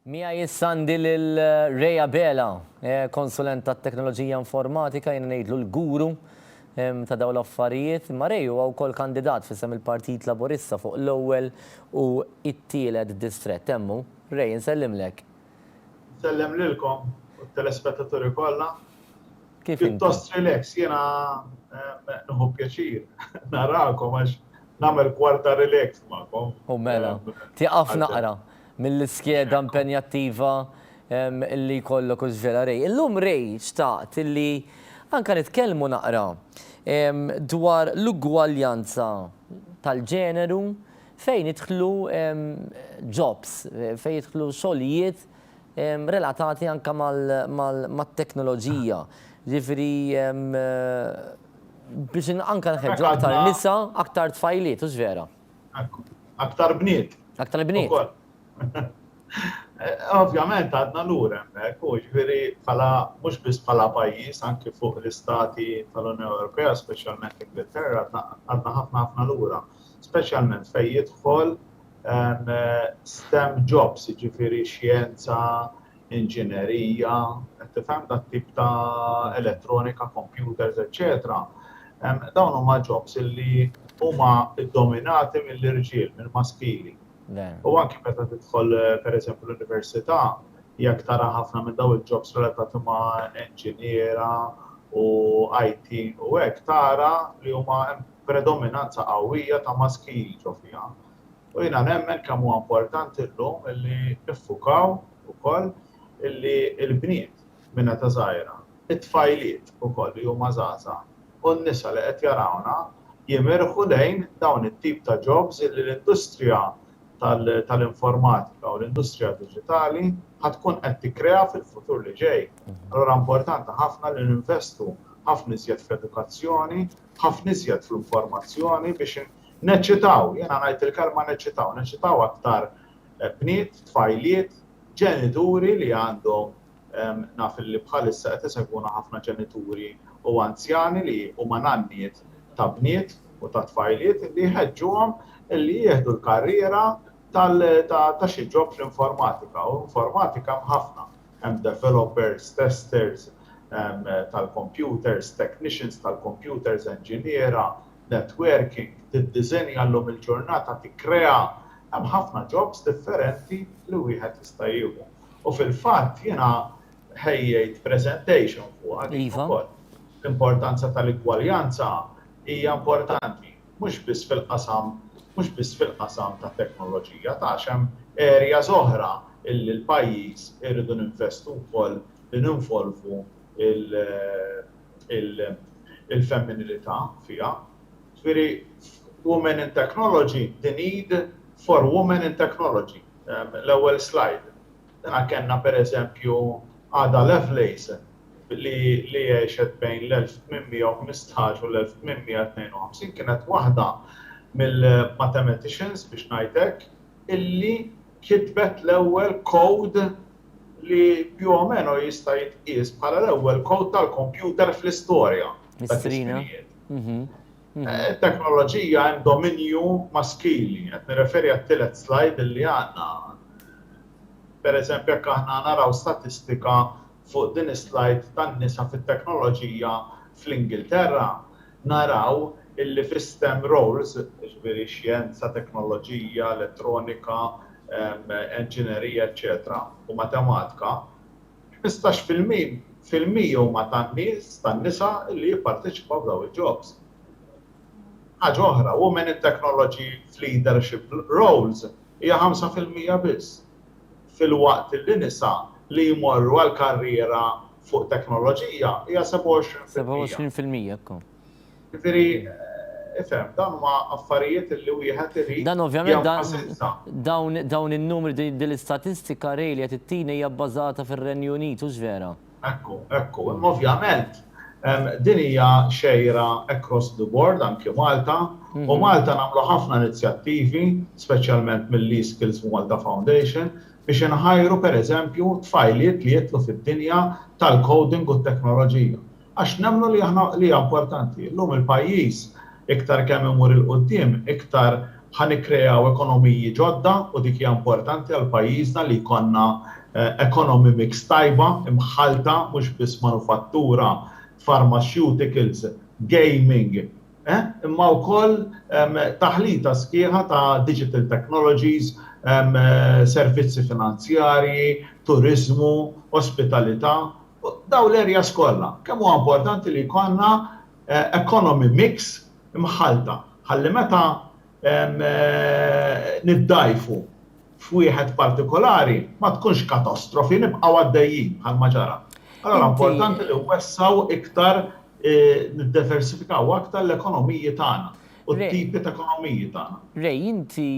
Mija jissandi l-Reja Bela, konsulent tat teknoloġija informatika, jena ngħidlu l-guru ta' dawn l-affarijiet. Ma Rej huwa wkoll kandidat f'isem il-Partit Laburista fuq l-ewwel u t-tielet distrett. Temmu, Rej, nsellimlek. Nsellem lilkom u t-telespettaturi kollha. Kif Pjuttost relax, jiena nieħu pjaċir narakom għax nagħmel kwarta relax magħkom. U mela, tieqaf naqra mill-iskeda impenjattiva illi jkollok użvela Rej. Illum Rej xtaqt illi anke nitkellmu naqra dwar l-ugwaljanza tal-ġeneru fejn jidħlu jobs, fejn jidħlu xogħolijiet relatati anke mat-teknoloġija. Ġifieri biex anke nħeġġu aktar nisa, aktar tfajliet, u vera. Aktar bniet. Aktar bniet. Ovvjament għadna lura hemmhekk, u ġifieri mhux biss bħala pajjiż anke fuq l-istati tal-Unjoni Ewropea, speċjalment l-Ingilterra, għadna ħafna lura, speċjalment fejn jidħol STEM jobs, jiġifieri xjenza, inġinerija, tifhem dat tip ta' elettronika, computers, eċetera. Dawn huma jobs illi huma ddominati mill-irġiel, mill-maskili. U anke meta tidħol pereżempju l-università, jekk tara ħafna minn dawn il-jobs relatati ma' inġiniera u IT u hekk tara li huma predominanza qawwija ta' maskili ġo fiha. U jiena nemmen kemm huwa importanti llum illi niffukaw ukoll illi l-bniet minn ta' żgħira, it-tfajliet ukoll li huma żgħażagħ u n-nisa li qed jarawna jimirħu lejn dawn it-tip ta' jobs illi l-industrija tal-informatika u l-industrija diġitali ħatkun qed tikkrea fil-futur li ġej. Allura importanti ħafna li ninvestu ħafna iżjed f'edukazzjoni, ħafna iżjed fl-informazzjoni biex neċċitaw, jiena ngħid il-kelma neċċitaw aktar bniet, tfajliet, ġenituri li għandhom naf li bħalissa qed isegwuna ħafna ġenituri u anzjani li huma nanniet ta' bniet u ta' tfajliet li jħeġġuhom illi jieħdu l-karriera ta' xi ġob fl-informatika. U informatika ħafna. Hemm developers, testers tal-computers, technicians tal-computers, engineera, networking, tiddiżenja llum il-ġurnata, tikkrea. Hemm ħafna jobs differenti li wieħed jista' jieħu. U fil-fatt jiena ħejjejt presentation fuq ukoll. L-importanza tal-ugwaljanza hija importanti, mhux biss fil-qasam ta' teknoloġija, ta' hemm areas oħra illi l-pajjiż irridu ninvestu wkoll li ninvolvu il-femminilità fiha. Ġifieri women in technology, the need for women in technology. L-ewwel slide. Dana kellna pereżempju Ada Lovelace li jgħixet bejn l-1815 u l-1852 kienet waħda mill-mathematicians biex ngħidlek illi kitbet l-ewwel code li più o meno jista' jitqies bħala l-ewwel code tal-kompjuter fl-istorja. It-teknoloġija hemm dominju maskili, qed nirreferi għat-tielet slide illi għandna. Pereżempju jekk aħna naraw statistika fuq din is-slide tan-nisa fit-teknoloġija fl-Ingilterra, naraw illi fi-STEM roles, ġifieri xjenza, teknoloġija, elettronika, inġinerija, eċetera, u matematika, 15% huma tan-nisa li jipparteċipaw f'dawn il-jobs. Ħaġa oħra, women in technology f'leadership roles hija 5% biss. Fil-waqt li nisa li jmorru għal karriera fuq teknoloġija hija 27%. 27% ekku. Ġifieri, ifhem, dawn huma affarijiet li wieħed irid. Dan ovvjament dawn in-numri dil-istatistika Rej li qed ittina hija bbażata fir-Renju Unit u vera. Ekku, ovvjament din hija xejra across the board anke Malta, u Malta nagħmlu ħafna inizjattivi, speċjalment mill-E-Skills Malta Foundation, biex inħajru pereżempju tfajliet li jitlu fid-dinja tal-coding u t-teknoloġija. Għax nemmnu li hija importanti. Llum il-pajjiż iktar kemm imur il-qudiem, iktar ħanikreaw ekonomiji ġodda u dik hija importanti għal pajjiżna li jkollna economy mix tajba, imħalta, mhux biss manufattura, pharmaceuticals, gaming, imma wkoll taħlita sħiħa ta' digital technologies, servizzi finanzjarji, turizmu, ospitalità, daw l-areas kollha. Kemm huwa importanti li jkollna economy mix imħalta, ħalli meta niddajfu f'wieħed partikolari ma tkunx katastrofi nibqgħu għaddejjin bħalma ġara. Allora importanti li wessaw iktar niddiversifikaw aktar l-ekonomiji tagħna u t-tipi ta' ekonomiji tagħna. Rej, inti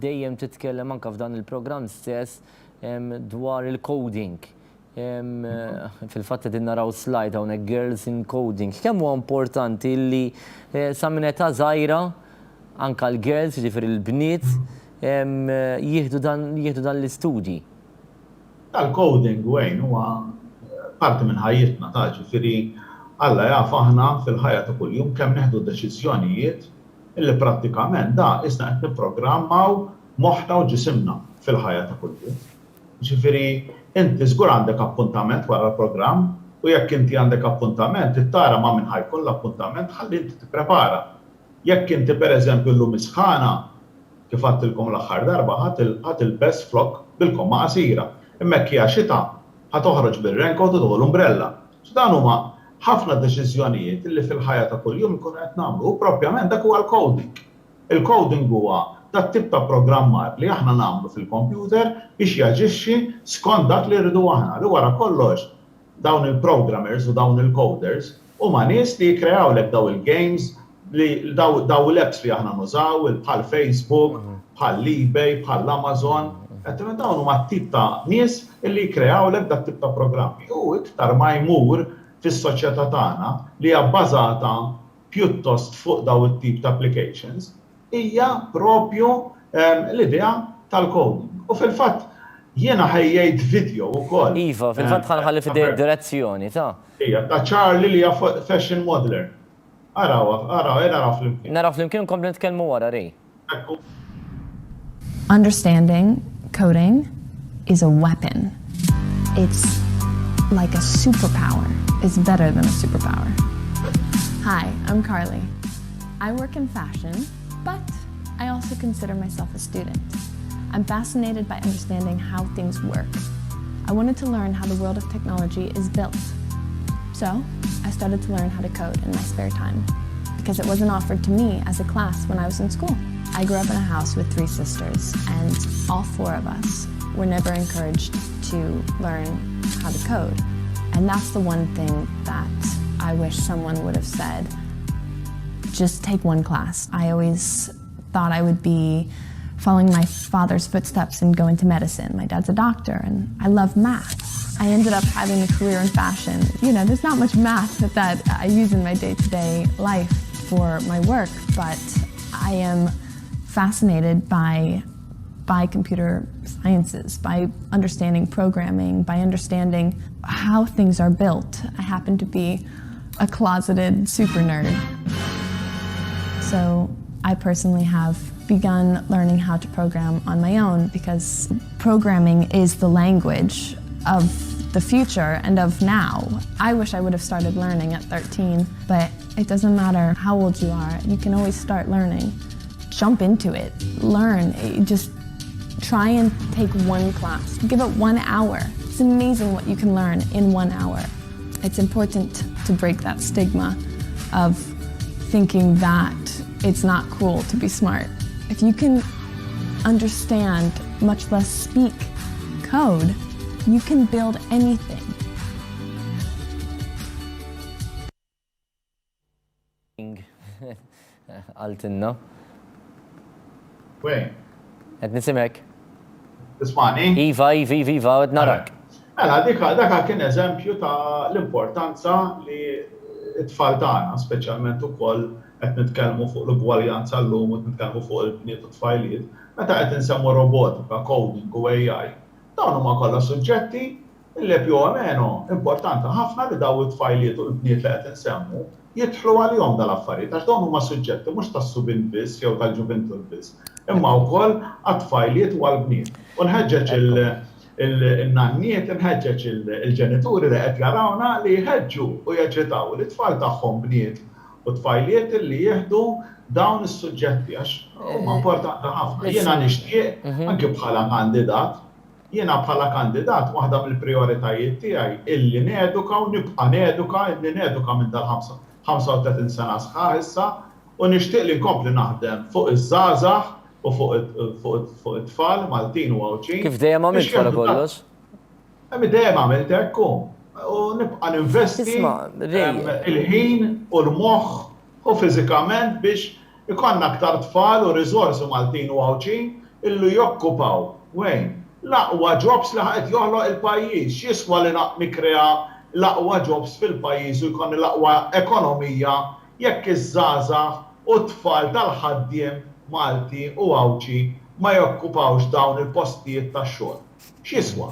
dejjem titkellem anke f'dan il-programm stess dwar il-coding. Fil-fatt qed naraw slide hawnhekk Girls in Coding. Kemm huwa importanti li sa minn età żgħira anke l-girls, jiġifieri l-bniet, jieħdu dan l-istudji. Tal-coding wejn huwa parti minn ħajjitna ta' ġifieri Alla jaf aħna fil-ħajja ta' kuljum kemm neħdu deċiżjonijiet illi prattikament da isna qed nipprogrammaw moħħna u ġisimna fil-ħajja ta' kuljum. Ġifieri inti żgur għandek appuntament wara l-programm u jekk inti għandek appuntament tittara ma' min ħajkun l-appuntament ħalli inti tipprepara. Jekk inti pereżempju llum isħana kif għattilkom l-aħħar darba ħadd il-best flok bil-komma qasira. Imma hija xita ħatoħroġ bir-raincoat u tieħu l-umbrella. Dan huma ħafna deċiżjonijiet li fil-ħajja ta' kuljum ikunu qed nagħmlu u proprjament dak huwa l-coding. Il-coding huwa dat tip ta' programmar li aħna nagħmlu fil-computer biex jaġixxi skont dak li rridu aħna. Li wara kollox dawn il-programmers u dawn il-coders huma nies li jikkreawlek daw il-games li daw l-apps li aħna nużaw bħal Facebook, bħal eBay, bħal Amazon. Dawn huma t-tip ta' nies li jikkreawlek dat tip ta' programmi. U iktar ma jmur fis-soċjetà tagħna li hija bbażata pjuttost fuq daw it-tip ta' applications hija propju l-idea tal-coding. U fil-fatt jiena ħejjejt video wkoll. Iva, fil-fatt ħanħalli fid-direzzjoni ta' ta' Charlie li hija fashion modeler. Naraw flimkien. Naraw flimkien nkompli nitkellmu wara Rej. Understanding coding is a weapon. It's like a superpower. It's better than a superpower. Hi, I'm Carly. I work in fashion, but I also consider myself a student. I'm fascinated by understanding how things work. I wanted to learn how the world of technology is built. So, I started to learn how to code in my spare time, because it wasn't offered to me as a class when I was in school. I grew up in a house with 3 sisters, and all 4 of us were never encouraged to learn how to code. And that's the one thing that I wish someone would have said. Just take one class. I always thought I would be following my father's footsteps and go into medicine. My dad's a doctor, and I love math. I ended up having a career in fashion. You know, there's not much math that I use in my day-to-day life for my work, but I am fascinated by computer sciences, by understanding programming, by understanding how things are built. I happen to be a closeted super nerd. So I personally have begun learning how to program on my own because programming is the language of the future and of now. I wish I would have started learning at 13, but it doesn't matter how old you are, you can always start learning. Jump into it, learn, just try and take one class. Give it 1 hour. It's amazing what you can learn in 1 hour. It's important to break that stigma of thinking that it's not cool to be smart. If you can understand, much less speak, code, you can build anything. Għaltinna. Wejn? Qed nisimek. Tismani? Iva, qed narak. Mela, dak kien eżempju ta' l-importanza li t-tfal tagħna, speċjalment ukoll qed nitkellmu fuq l-ugwaljanza llum u nitkellmu fuq il-bniet u t-tfajliet, meta qed insemmu robotika, coding u AI. Dawn huma kollha suġġetti li più o meno importanti ħafna li daw it-tfajliet u l-bniet li qed insemmu jidħlu għalihom dal-affarijiet, għax dawn huma suġġetti mhux tas-subin biss jew tal-ġuventur biss, imma wkoll għat-tfajliet u għall-bniet. U nħeġġeġ il-nanniet, nħeġġeġ il-ġenituri li qed jarawna li jħeġġu u jeġitaw l-tfal tagħhom bniet u tfajliet li jieħdu dawn is-suġġetti għax huma importanti ħafna. Jiena nixtieq anke bħala kandidat waħda mill-prijoritajiet tiegħi illi neduka u nibqa' neduka minn dal-35 sena sħaħ issa u nixtieq li nkompli naħdem fuq iż-żgħażagħ u fuq it-tfal Maltin u Għawċin. Kif dejjem għamilt wara kollox? Dejjem għamilt hekk u nibqa' ninvesti il-ħin u l-moħħ u fiżikament biex ikonna aktar tfal u riżorsi Maltin u Għawċin illi jokkupaw l-aqwa jobs li ħaqet joħloq il-pajjiż. X'jiswa li nikkrea l-aqwa jobs fil-pajjiż u jkun l-aqwa ekonomija jekk iż-żgħażagħ u t-tfal tal-ħaddiem Malti u Għawċi ma jokkupawx dawn il-postijiet tax-xogħol. X'jiswa?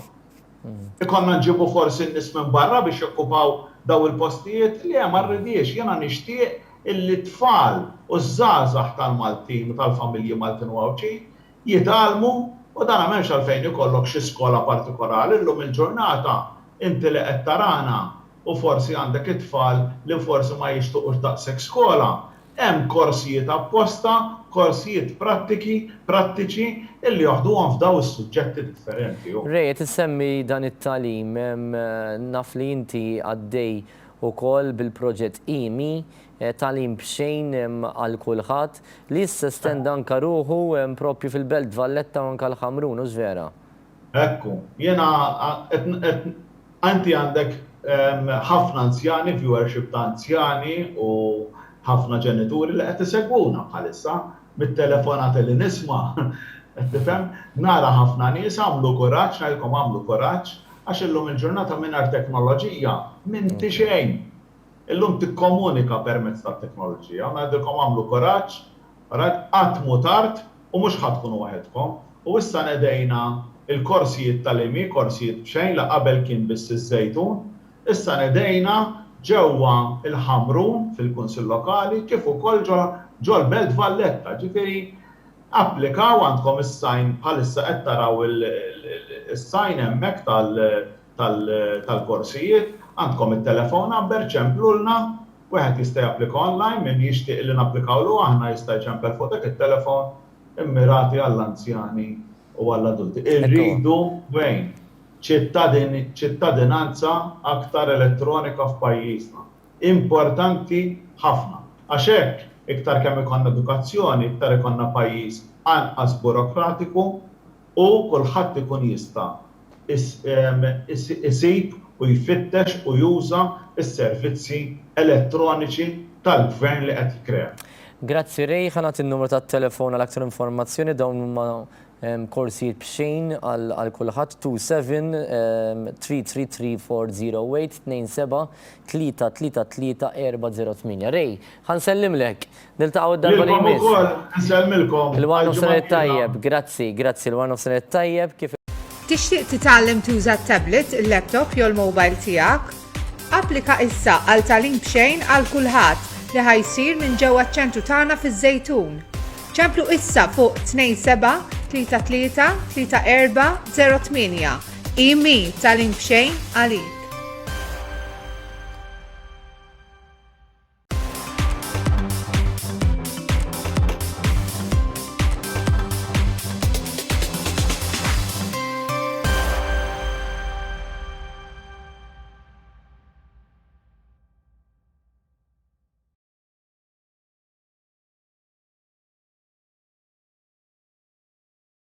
Ikonna nġibu forsi n-nies minn barra biex jokkupaw daw il-postijiet li hemm ma rridiex. Jiena nixtieq illi t-tfal u żgħażagħ tal-Maltin u tal-familji Maltin u Għawċi jitalmu u dan m'hemmx għalfejn ikollok xi skola partikolari llum il-ġurnata inti li qed tarana u forsi għandek it-tfal li forsi ma jixtuqux daqshekk skola. Hemm korsijiet apposta, korsijiet prattiċi illi joħduhom f'daw is-suġġetti differenti. Rej, tissemmi dan it-tagħlim naf li inti għaddej ukoll bil-proġett IMI tagħlim b'xejn għal kulħadd li jissestenda anke ruħu proprju fil-Belt Valletta u anke l-Ħamrun, u vera. Ekku, jiena anti għandek ħafna anzjani, viewership ta' anzjani u ħafna ġenituri li qed isegwuna bħalissa mit-telefonat li nisma' qed tifhem, nara ħafna nies għamlu kuraġġ, ngħidilkom għamlu kuraġġ għax illum il-ġurnata mingħajr teknoloġija m'inti xejn. Illum tikkomunika permezz tat-teknoloġija, ngħidilkom għamlu kuraġġ, qatt tard u mhux ħadkunu waħedkom. U issa nedejna il-korsijiet tal-IMI, korsijiet b'xejn li qabel kien biss iż-Żejtun, issa nedejna ġewwa il-Ħamrun fil-Kunsill Lokali kif ukoll ġol Belt Valletta. Ġifieri applikaw għandkom is-sajn bħalissa qed taraw is-sajn hemmhekk tal-korsijiet, għandkom it-telefon number ċemplulna, wieħed jista' japplika online min jixtieq li napplikawlu aħna jista' jċempel fuq dak it-telefon immirati għall-anzjani u għall-adulti. Irridu ċittadinanza aktar elettronika f'pajjiżna. Importanti ħafna. Għax hekk iktar kemm ikollna edukazzjoni, iktar ikollna pajjiż anqas burokratiku u kulħadd ikun jista' isib u jfittex u juża s-servizzi elettroniċi tal-gvern li qed jikkrea. Grazzi Rej, ħanat in-numru tat-telefon għal aktar informazzjoni dawn huma korsijiet b'xejn għal kulħadd 27-333-408-27-333-408. Rej, ħansellimlek, niltaqgħu d-darba li jmiss. Nselmilkom. Il-One of Senet tajjeb, grazzi, il-One of Senet tajjeb kif. Tixtieq titgħallem tuża t-tablet, il-laptop jew il-mobile tiegħek? Applika issa għal tagħlim b'xejn għal kulħadd li ħajsir minn ġewwa ċ-ċentru tagħna fiż-Żejtun. ċemplu issa fuq 27-33-34-08. IMI tagħlim b'xejn għalik.